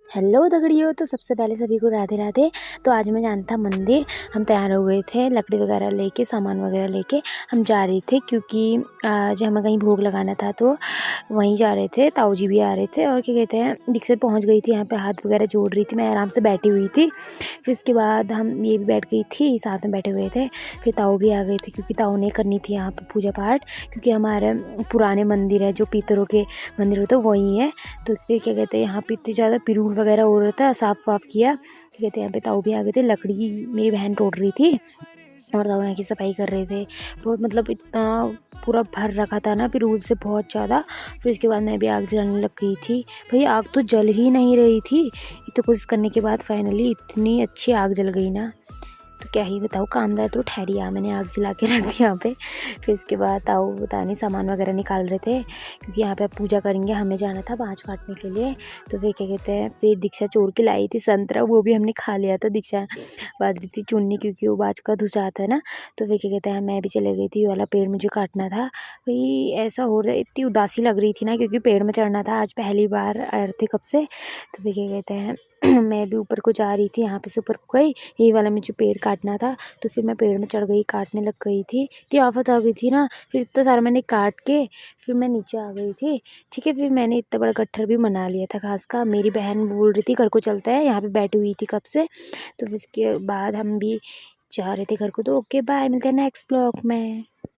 Hello दगड़ियों। तो सबसे पहले सभी को राधे राधे। तो आज मैं जाना था मंदिर। हम तैयार हो गए थे, लकड़ी वगैरह लेके, सामान वगैरह लेके हम जा रहे थे, क्योंकि आज हमें कहीं भोग लगाना था, तो वहीं जा रहे थे। ताऊ जी भी आ रहे थे और क्या कहते हैं, दीक्षित पहुंच गई थी यहाँ पे, हाथ वगैरह जोड़ रही थी, मैं आराम से बैठी हुई थी। फिर उसके बाद हम ये भी बैठ गई थी, साथ में बैठे हुए थे। फिर ताऊ भी आ गए थे, क्योंकि ताऊ ने करनी थी यहाँ पर पूजा पाठ, क्योंकि हमारे पुराने मंदिर है जो पितरों के मंदिर होते हैं वही है। तो फिर क्या कहते हैं, यहाँ पे इतनी ज़्यादा पिरूल वगैरह हो रहा था, साफ वाफ किया। क्या कहते हैं, यहाँ पे ताऊ भी आ गए थे, लकड़ी मेरी बहन तोड़ रही थी और ताऊ यहाँ की सफाई कर रहे थे। बहुत मतलब इतना पूरा भर रखा था ना पिरूल से, बहुत ज़्यादा। फिर उसके बाद मैं भी आग जलाने लग गई थी। भाई आग तो जल ही नहीं रही थी, इतनी कोशिश करने के बाद फाइनली इतनी अच्छी आग जल गई ना, तो क्या ही बताऊँ। कामदार तो ठहरिया, मैंने आग जला के रख दी यहाँ पे। फिर उसके बाद ताऊ पता नहीं सामान वगैरह निकाल रहे थे, क्योंकि यहाँ पे अब पूजा करेंगे, हमें जाना था बाँझ काटने के लिए। तो फिर क्या कहते हैं, फिर दीक्षा चोर के लाई थी संतरा, वो भी हमने खा लिया था। दीक्षा बांध रही थी चुन्नी, क्योंकि वो बाज का धुस जाता है ना। तो फिर क्या कहते हैं, मैं भी चले गई थी, ये वाला पेड़ मुझे काटना था। भाई ऐसा हो रहा, इतनी उदासी लग रही थी ना, क्योंकि पेड़ में चढ़ना था, आज पहली बार आ रहे थे कब से। तो फिर क्या कहते हैं मैं भी ऊपर को जा रही थी, यहाँ पे से ऊपर को गई, ये वाला मुझे पेड़ काटना था। तो फिर मैं पेड़ में चढ़ गई, काटने लग गई थी, इतनी आफत आ गई थी ना। फिर इतना सारा मैंने काट के फिर मैं नीचे आ गई थी। ठीक है, फिर मैंने इतना बड़ा गट्ठर भी बना लिया था घास का। मेरी बहन बोल रही थी घर को चलता है, यहाँ पे बैठी हुई थी कब से। तो फिर इसके बाद हम भी जा रहे थे घर को। तो ओके बाय, मिलते हैं नेक्स्ट ब्लॉग में।